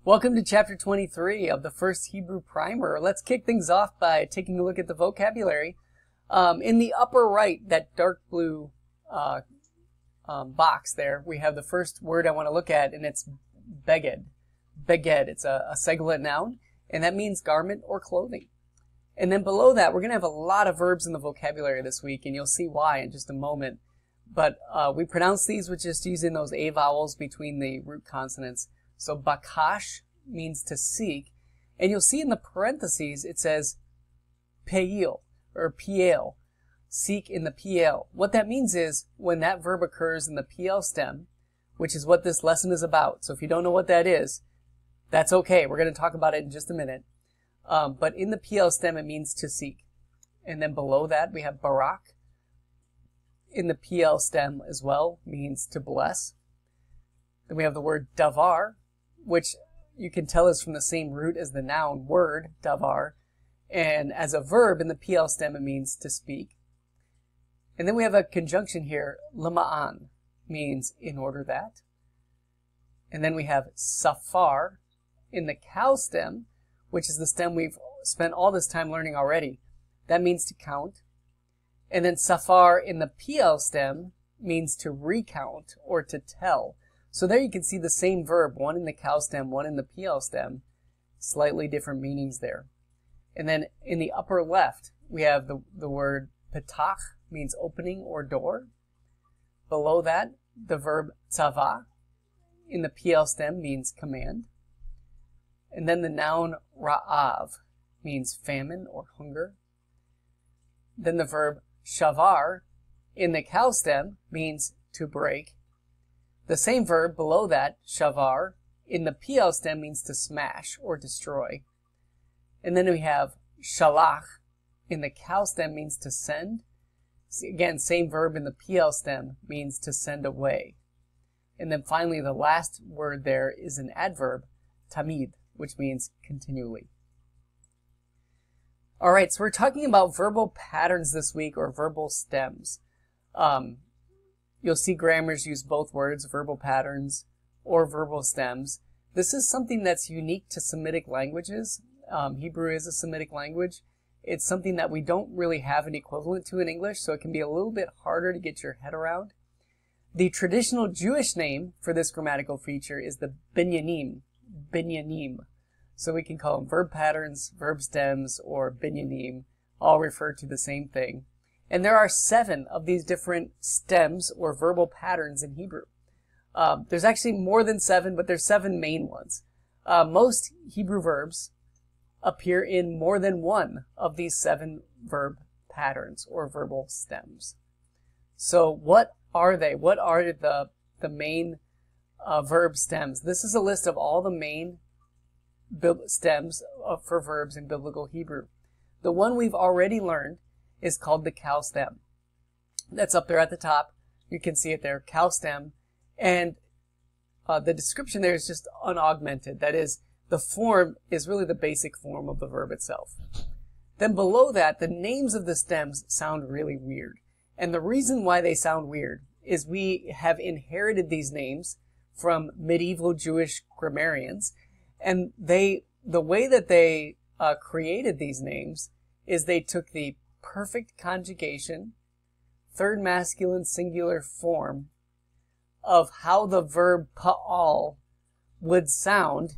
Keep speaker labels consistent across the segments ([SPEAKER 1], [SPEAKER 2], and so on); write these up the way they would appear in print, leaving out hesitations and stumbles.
[SPEAKER 1] Welcome to Chapter 23 of the First Hebrew Primer. Let's kick things off by taking a look at the vocabulary. In the upper right, that dark blue box there, we have the first word I want to look at, and it's beged. Beged, it's a segulate noun, and that means garment or clothing. And then below that, we're going to have a lot of verbs in the vocabulary this week, and you'll see why in just a moment. But we pronounce these with just using those A vowels between the root consonants. So bakash means to seek, and you'll see in the parentheses it says peil or piel, seek in the piel. What that means is when that verb occurs in the piel stem, which is what this lesson is about. So if you don't know what that is, that's okay. We're going to talk about it in just a minute. But in the piel stem it means to seek. And then below that we have barak. In the piel stem as well means to bless. Then we have the word davar, which you can tell is from the same root as the noun word, davar. And as a verb in the piel stem, it means to speak. And then we have a conjunction here, lama'an, means in order that. And then we have safar in the cow stem, which is the stem we've spent all this time learning already. That means to count. And then safar in the piel stem means to recount or to tell. So there you can see the same verb, one in the cow stem, one in the piel stem, slightly different meanings there. And then in the upper left, we have the word petach, means opening or door. Below that, the verb tzava in the piel stem means command. And then the noun ra'av means famine or hunger. Then the verb shavar in the cow stem means to break. The same verb below that, shavar, in the piel stem means to smash or destroy. And then we have shalach in the cow stem means to send. Again, same verb in the piel stem means to send away. And then finally, the last word there is an adverb, tamid, which means continually. All right, so we're talking about verbal patterns this week, or verbal stems. You'll see grammars use both words, verbal patterns or verbal stems. This is something that's unique to Semitic languages. Hebrew is a Semitic language. It's something that we don't really have an equivalent to in English, so it can be a little bit harder to get your head around. The traditional Jewish name for this grammatical feature is the binyanim, binyanim. So we can call them verb patterns, verb stems, or binyanim, all refer to the same thing. And there are 7 of these different stems or verbal patterns in Hebrew. There's actually more than 7, but there's 7 main ones. Most Hebrew verbs appear in more than one of these 7 verb patterns or verbal stems. So what are they? What are the main verb stems? This is a list of all the main stems for verbs in Biblical Hebrew. The one we've already learned is called the cow stem. That's up there at the top. You can see it there, cow stem. And the description there is just unaugmented. That is, the form is really the basic form of the verb itself. Then below that, the names of the stems sound really weird. And the reason why they sound weird is we have inherited these names from medieval Jewish grammarians. And the way that they created these names is they took the perfect conjugation, third masculine singular form of how the verb pa'al would sound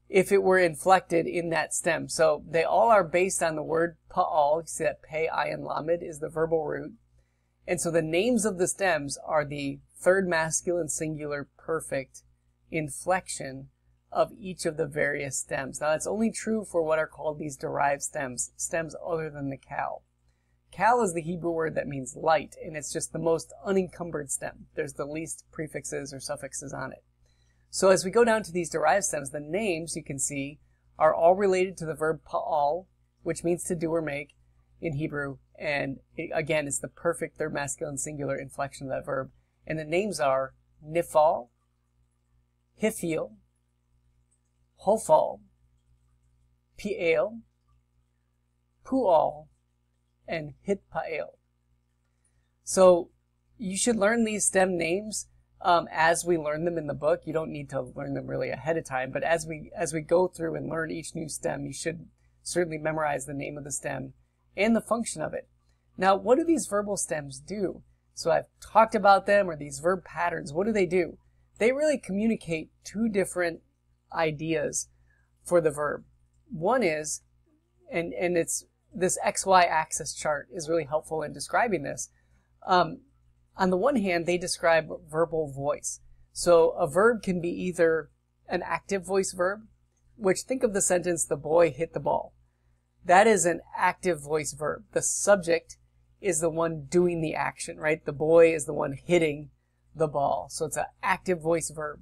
[SPEAKER 1] if it were inflected in that stem. So they all are based on the word pa'al. You see that pei, ayin, lamed is the verbal root. And so the names of the stems are the third masculine singular perfect inflection of each of the various stems. Now that's only true for what are called these derived stems, stems other than the cow. Kal is the Hebrew word that means light, and it's just the most unencumbered stem. There's the least prefixes or suffixes on it. So as we go down to these derived stems, the names, you can see, are all related to the verb pa'al, which means to do or make in Hebrew. And again, it's the perfect third masculine singular inflection of that verb. And the names are nifal, hifil, hofal, pi'el, pu'al, and hitpa'el. So you should learn these stem names as we learn them in the book. You don't need to learn them really ahead of time, but as we go through and learn each new stem, you should certainly memorize the name of the stem and the function of it. Now, what do these verbal stems do? So I've talked about them, or these verb patterns. What do? They really communicate two different ideas for the verb. One is, and it's this XY axis chart is really helpful in describing this. On the one hand, they describe verbal voice. So a verb can be either an active voice verb, which, think of the sentence, the boy hit the ball. That is an active voice verb. The subject is the one doing the action, right? The boy is the one hitting the ball. So it's an active voice verb.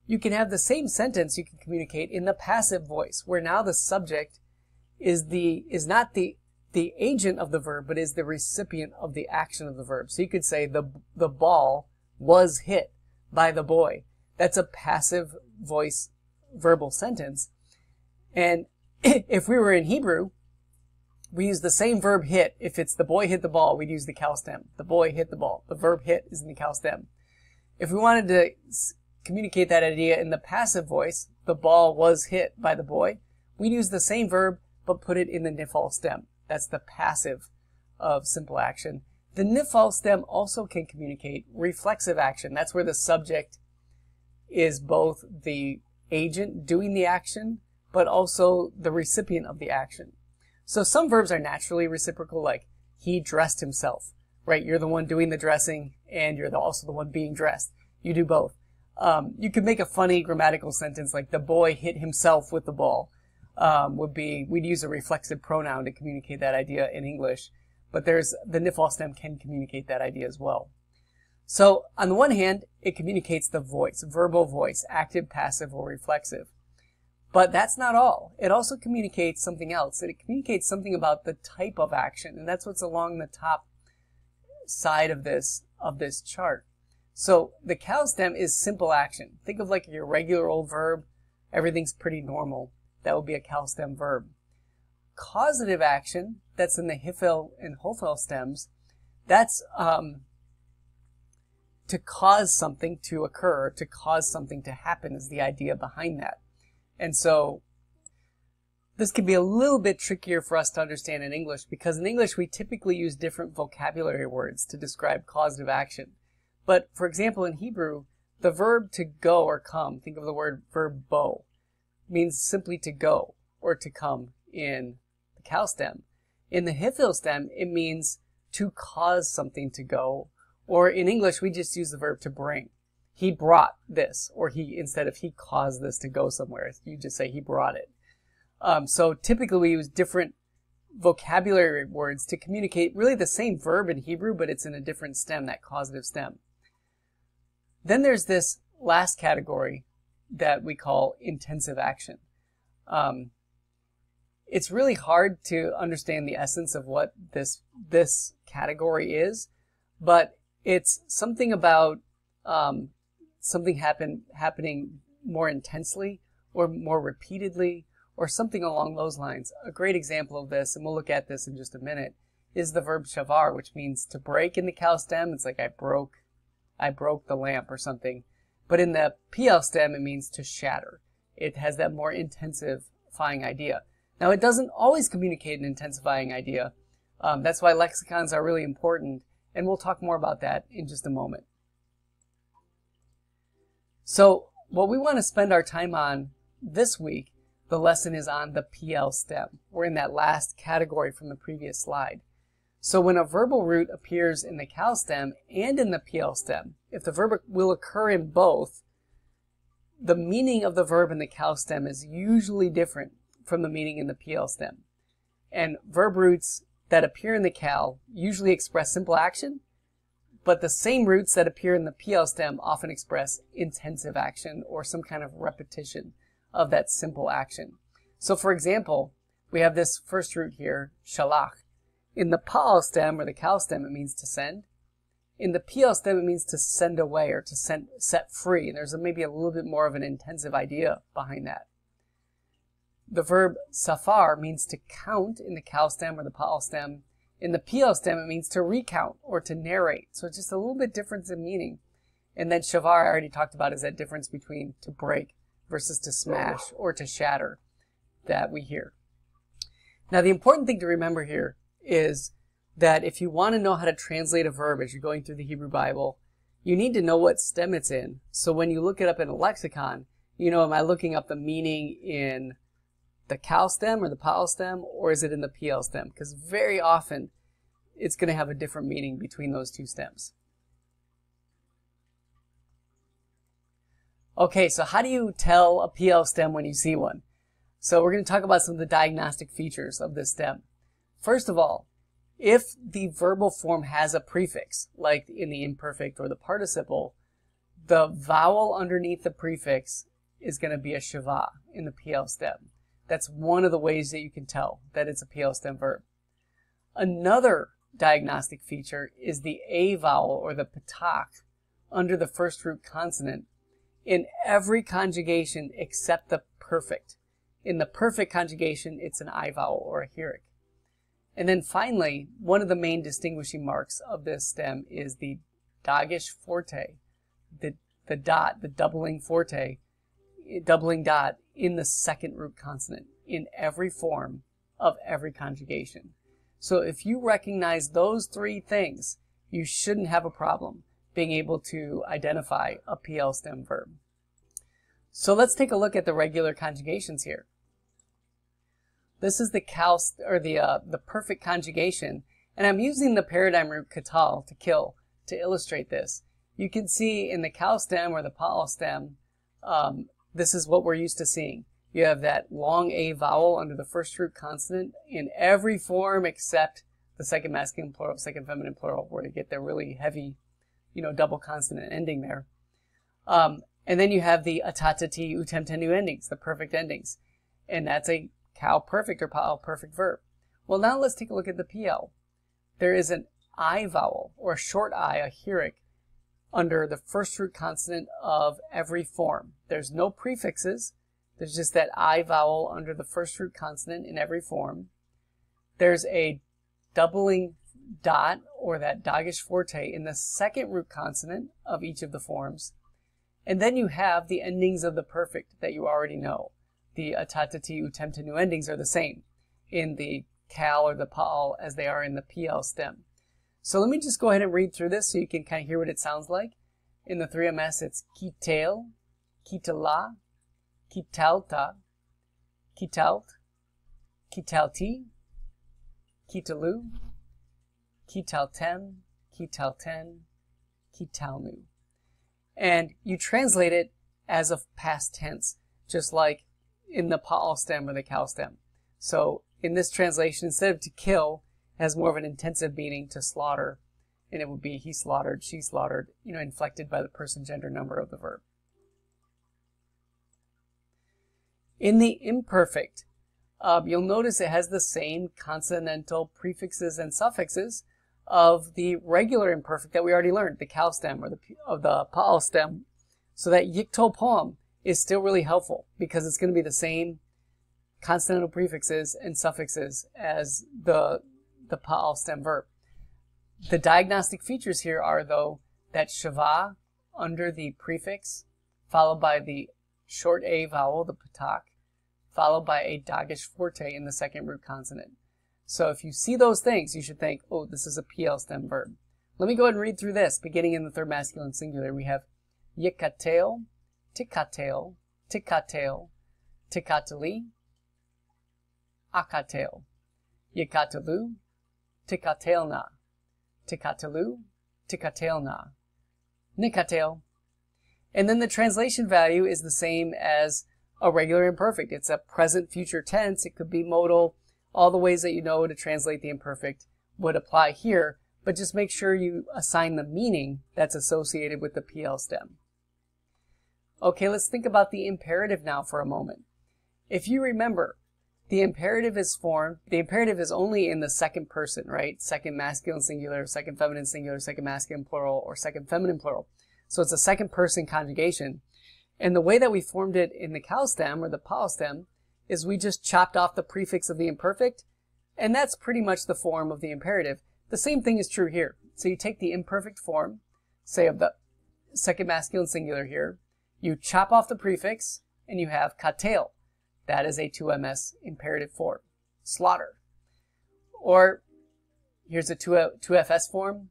[SPEAKER 1] You can have the same sentence you can communicate in the passive voice, where now the subject is not the agent of the verb, but is the recipient of the action of the verb. So you could say the ball was hit by the boy. That's a passive voice verbal sentence. And if we were in Hebrew, we use the same verb hit. If it's the boy hit the ball, we'd use the Cal stem. The boy hit the ball. The verb hit is in the Cal stem. If we wanted to communicate that idea in the passive voice, the ball was hit by the boy, we'd use the same verb but put it in the nifal stem. That's the passive of simple action. The nifal stem also can communicate reflexive action. That's where the subject is both the agent doing the action, but also the recipient of the action. So some verbs are naturally reciprocal, like he dressed himself, right? You're the one doing the dressing and you're also the one being dressed. You do both. You could make a funny grammatical sentence like the boy hit himself with the ball. We'd use a reflexive pronoun to communicate that idea in English, but the nifal stem can communicate that idea as well. So on the one hand, it communicates the voice, verbal voice, active, passive, or reflexive. But that's not all. It also communicates something else. It communicates something about the type of action, and that's what's along the top side of this chart. So the Cal stem is simple action. Think of like your regular old verb. Everything's pretty normal. That would be a Cal stem verb. Causative action, that's in the Hifel and Hofel stems, that's to cause something to occur, to cause something to happen is the idea behind that. And so this can be a little bit trickier for us to understand in English, because in English we typically use different vocabulary words to describe causative action. But for example, in Hebrew, the verb to go or come, think of the verb bo, means simply to go or to come in the Cal stem. In the Hifel stem, it means to cause something to go, or in English we just use the verb to bring. He brought this, or instead of he caused this to go somewhere, you just say he brought it. So typically we use different vocabulary words to communicate really the same verb in Hebrew, but it's in a different stem, that causative stem. Then there's this last category that we call intensive action. It's really hard to understand the essence of what this category is, but it's something about something happening more intensely or more repeatedly or something along those lines. A great example of this, and we'll look at this in just a minute, is the verb shavar, which means to break in the Cal stem. It's like I broke the lamp or something. But in the PL stem, it means to shatter. It has that more intensifying idea. Now, it doesn't always communicate an intensifying idea. That's why lexicons are really important, and we'll talk more about that in just a moment. So what we want to spend our time on this week, the lesson is on the PL stem. We're in that last category from the previous slide. So when a verbal root appears in the Cal stem and in the PL stem, if the verb will occur in both, the meaning of the verb in the Cal stem is usually different from the meaning in the PL stem. And verb roots that appear in the Cal usually express simple action, but the same roots that appear in the PL stem often express intensive action or some kind of repetition of that simple action. So for example, we have this first root here, shalach. In the Pa'al stem or the Cal stem, it means to send. In the PL stem, it means to send away or to set free. And there's maybe a little bit more of an intensive idea behind that. The verb safar means to count in the Cal stem or the Pa'al stem. In the PL stem, it means to recount or to narrate. So it's just a little bit different in meaning. And then shavar, I already talked about, is that difference between to break versus to smash or to shatter that we hear. Now, the important thing to remember here is that if you want to know how to translate a verb as you're going through the Hebrew Bible, you need to know what stem it's in. So when you look it up in a lexicon, you know, am I looking up the meaning in the Cal stem or the Pal stem, or is it in the PL stem? Because very often it's going to have a different meaning between those two stems. Okay, so how do you tell a PL stem when you see one? So we're going to talk about some of the diagnostic features of this stem. First of all, if the verbal form has a prefix, like in the imperfect or the participle, the vowel underneath the prefix is going to be a shava in the PL stem. That's one of the ways that you can tell that it's a PL stem verb. Another diagnostic feature is the A vowel or the patak under the first root consonant in every conjugation except the perfect. In the perfect conjugation, it's an I vowel or a heuric. And then finally, one of the main distinguishing marks of this stem is the dagesh forte, the dot, the doubling forte, doubling dot in the second root consonant in every form of every conjugation. So if you recognize those three things, you shouldn't have a problem being able to identify a PL stem verb. So let's take a look at the regular conjugations here. This is the the perfect conjugation, and I'm using the paradigm root katal, to kill, to illustrate this. You can see in the Cal stem or the Pa'al stem, this is what we're used to seeing. You have that long A vowel under the first root consonant in every form except the second masculine plural, second feminine plural, where you get the really heavy, double consonant ending there. And then you have the atatati utemtenu endings, the perfect endings. And that's a Cal perfect or Pa'al perfect verb. Well, now let's take a look at the PL. There is an I vowel, or a short I, a heuric, under the first root consonant of every form. There's no prefixes. There's just that I vowel under the first root consonant in every form. There's a doubling dot, or that dagesh forte, in the second root consonant of each of the forms. And then you have the endings of the perfect that you already know. The atatati utemtenu endings are the same in the Cal or the Pa'al as they are in the PL stem. So let me just go ahead and read through this so you can kind of hear what it sounds like. In the 3MS, it's kitel, kitala, kitalta, kitalt, kitalti, kitalu, kitaltem, kitalten, kitalnu. And you translate it as a past tense, just like in the Pa'al stem or the Cal stem. So in this translation, instead of to kill, it has more of an intensive meaning, to slaughter, and it would be he slaughtered, she slaughtered, inflected by the person, gender, number of the verb. In the imperfect, you'll notice it has the same consonantal prefixes and suffixes of the regular imperfect that we already learned, the Cal stem or the Pa'al stem. So that yictol poem is still really helpful because it's going to be the same consonantal prefixes and suffixes as the Pa'al stem verb. The diagnostic features here are, though, that shava under the prefix, followed by the short A vowel, the patak, followed by a dagesh forte in the second root consonant. So if you see those things, you should think, oh, this is a PL stem verb. Let me go ahead and read through this. Beginning in the third masculine singular, we have yikateo, tikateo, tikateo, tikateli, akateo, yikatalu, tikatelna, tikatalu, tikatelna, nikateo. And then the translation value is the same as a regular imperfect. It's a present future tense. It could be modal. All the ways that you know to translate the imperfect would apply here, but just make sure you assign the meaning that's associated with the PL stem. Okay, let's think about the imperative now for a moment. If you remember, the imperative is only in the second person, right? Second masculine singular, second feminine singular, second masculine plural, or second feminine plural. So it's a second person conjugation. And the way that we formed it in the Cal stem or the Pa'al stem is we just chopped off the prefix of the imperfect, and that's pretty much the form of the imperative. The same thing is true here. So you take the imperfect form, say of the second masculine singular here. You chop off the prefix and you have katel. That is a 2ms imperative form. Slaughter. Or here's a 2fs form.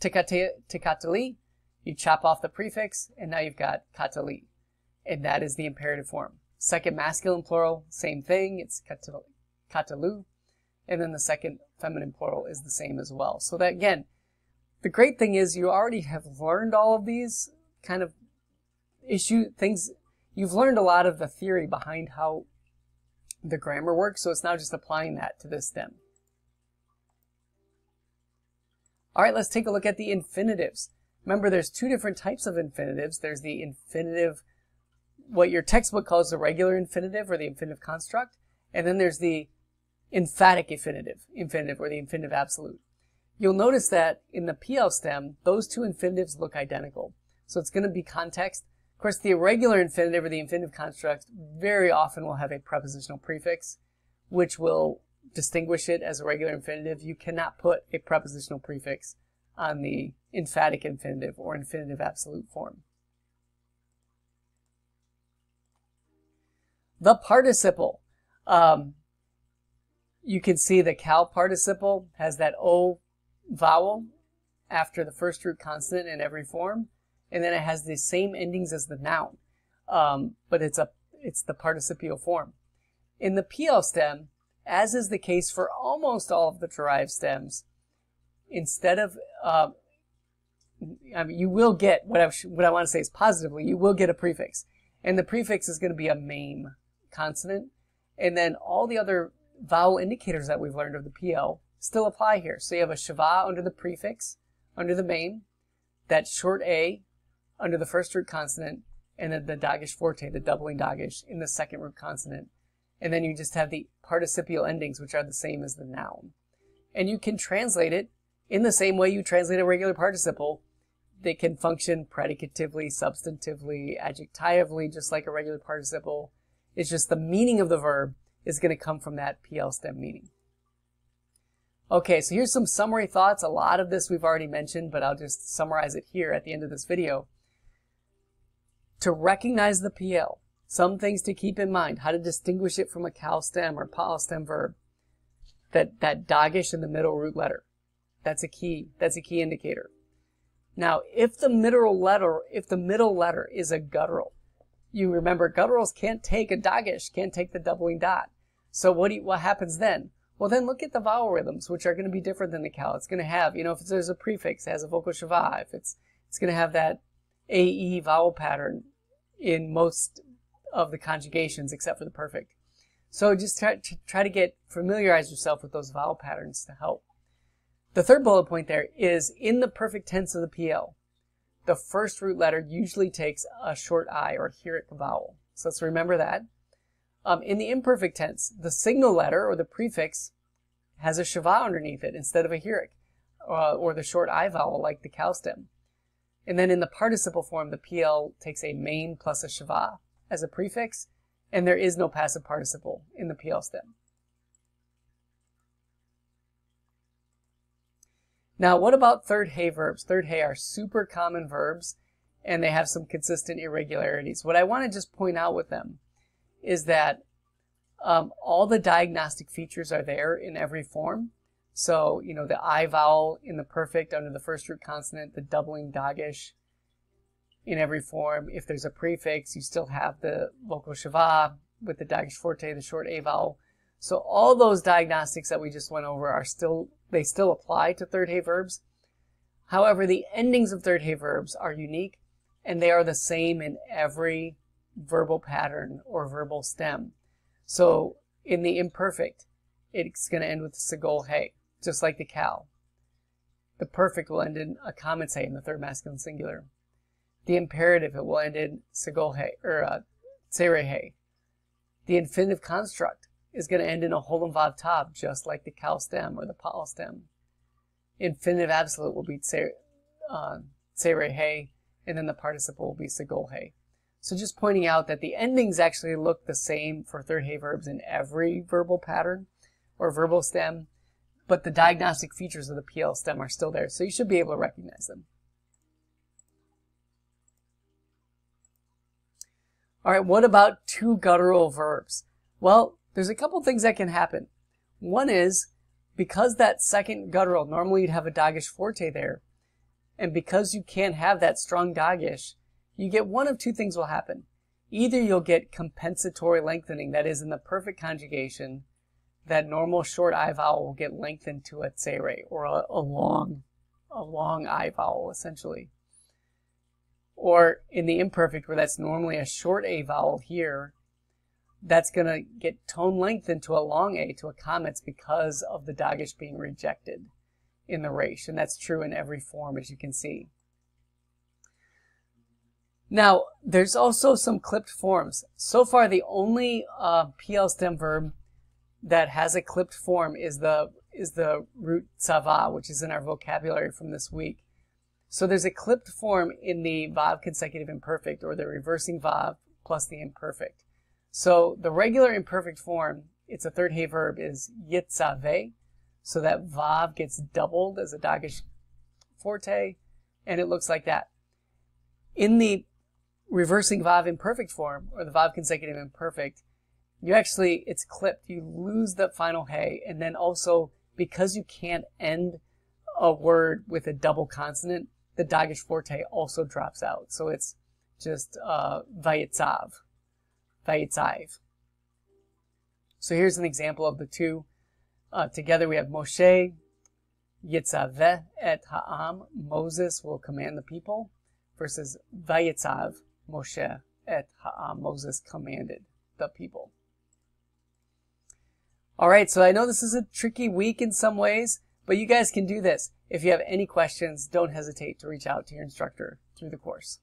[SPEAKER 1] Tikateli. You chop off the prefix and now you've got kateli. And that is the imperative form. Second masculine plural, same thing. It's katelu. And then the second feminine plural is the same as well. So that, again, the great thing is you already have learned all of these kind of things. You've learned a lot of the theory behind how the grammar works, so it's now just applying that to this stem. All right, let's take a look at the infinitives. Remember, there's two different types of infinitives. There's the infinitive, what your textbook calls the regular infinitive or the infinitive construct, and then there's the emphatic infinitive or the infinitive absolute. You'll notice that in the PL stem, those two infinitives look identical. So it's going to be context. Of course, the irregular infinitive or the infinitive construct very often will have a prepositional prefix, which will distinguish it as a regular infinitive. You cannot put a prepositional prefix on the emphatic infinitive or infinitive absolute form. The participle. You can see the cal participle has that O vowel after the first root consonant in every form, and then it has the same endings as the noun, but it's the participial form. In the PL stem, as is the case for almost all of the derived stems, instead of you will get what I want to say is positively, you will get a prefix, and the prefix is going to be a main consonant, and then all the other vowel indicators that we've learned of the PL still apply here. So you have a shava under the prefix, under the main, that short A under the first root consonant, and then the dagesh forte, the doubling dagesh, in the second root consonant. And then you just have the participial endings, which are the same as the noun. And you can translate it in the same way you translate a regular participle. They can function predicatively, substantively, adjectively, just like a regular participle. It's just the meaning of the verb is going to come from that PL stem meaning. Okay, so here's some summary thoughts. A lot of this we've already mentioned, but I'll just summarize it here at the end of this video. To recognize the PL, some things to keep in mind, how to distinguish it from a cal stem or pal stem verb. That dagesh in the middle root letter. That's a key indicator. Now, if the middle letter is a guttural, you remember gutturals can't take a dagesh, can't take the doubling dot. So what happens then? Well, then look at the vowel rhythms, which are going to be different than the cal. It's going to have, if there's a prefix, it has a vocal shava. If it's going to have that AE vowel pattern in most of the conjugations except for the perfect. So just try to familiarize yourself with those vowel patterns to help. The third bullet point there is in the perfect tense of the PL, the first root letter usually takes a short I or heuric vowel. So let's remember that. In the imperfect tense, the signal letter or the prefix has a shava underneath it instead of a heuric or the short I vowel like the cal stem. And then in the participle form, the PL takes a main plus a shava as a prefix, and there is no passive participle in the PL stem. Now, what about third hey verbs? Third hey are super common verbs, and they have some consistent irregularities. What I want to just point out with them is that all the diagnostic features are there in every form. So, the I vowel in the perfect under the first root consonant, the doubling dagesh in every form. If there's a prefix, you still have the vocal shava with the dagesh forte, the short A vowel. So all those diagnostics that we just went over they still apply to third hey verbs. However, the endings of third hey verbs are unique, and they are the same in every verbal pattern or verbal stem. So in the imperfect, it's going to end with segol hey, just like the cal. The perfect will end in a common hey in the third masculine singular. The imperative, it will end in segol hey, or tsere hey. The infinitive construct is going to end in a holem vav tav, just like the cal stem or the pal stem. Infinitive absolute will be tsere hey, and then the participle will be segol hey. So just pointing out that the endings actually look the same for third hey verbs in every verbal pattern or verbal stem, but the diagnostic features of the PL stem are still there, so you should be able to recognize them. All right, what about two guttural verbs? Well, there's a couple things that can happen. One is, because that second guttural, normally you'd have a Dagesh forte there, and because you can't have that strong Dagesh, you get one of two things will happen. Either you'll get compensatory lengthening, that is, in the perfect conjugation, that normal short I vowel will get lengthened to a tsere, or a long I vowel, essentially. Or in the imperfect, where that's normally a short A vowel here, that's going to get tone lengthened to a long A, to a kametz, because of the Dagesh being rejected in the resh. And that's true in every form, as you can see. Now, there's also some clipped forms. So far, the only PL stem verb that has a clipped form is the root tsava, which is in our vocabulary from this week. So there's a clipped form in the vav consecutive imperfect, or the reversing vav plus the imperfect. So the regular imperfect form, it's a third hey verb, is yitzave. So that vav gets doubled as a Dagesh forte, and it looks like that. In the reversing vav imperfect form, or the vav consecutive imperfect, it's clipped. You lose the final hey, and then also, because you can't end a word with a double consonant, the Dagesh forte also drops out. So it's just vayitzav, vayitzav. So here's an example of the two. Together we have Moshe yitzaveh et ha'am, Moses will command the people, versus vayitzav Moshe et ha'am, Moses commanded the people. All right, so I know this is a tricky week in some ways, but you guys can do this. If you have any questions, don't hesitate to reach out to your instructor through the course.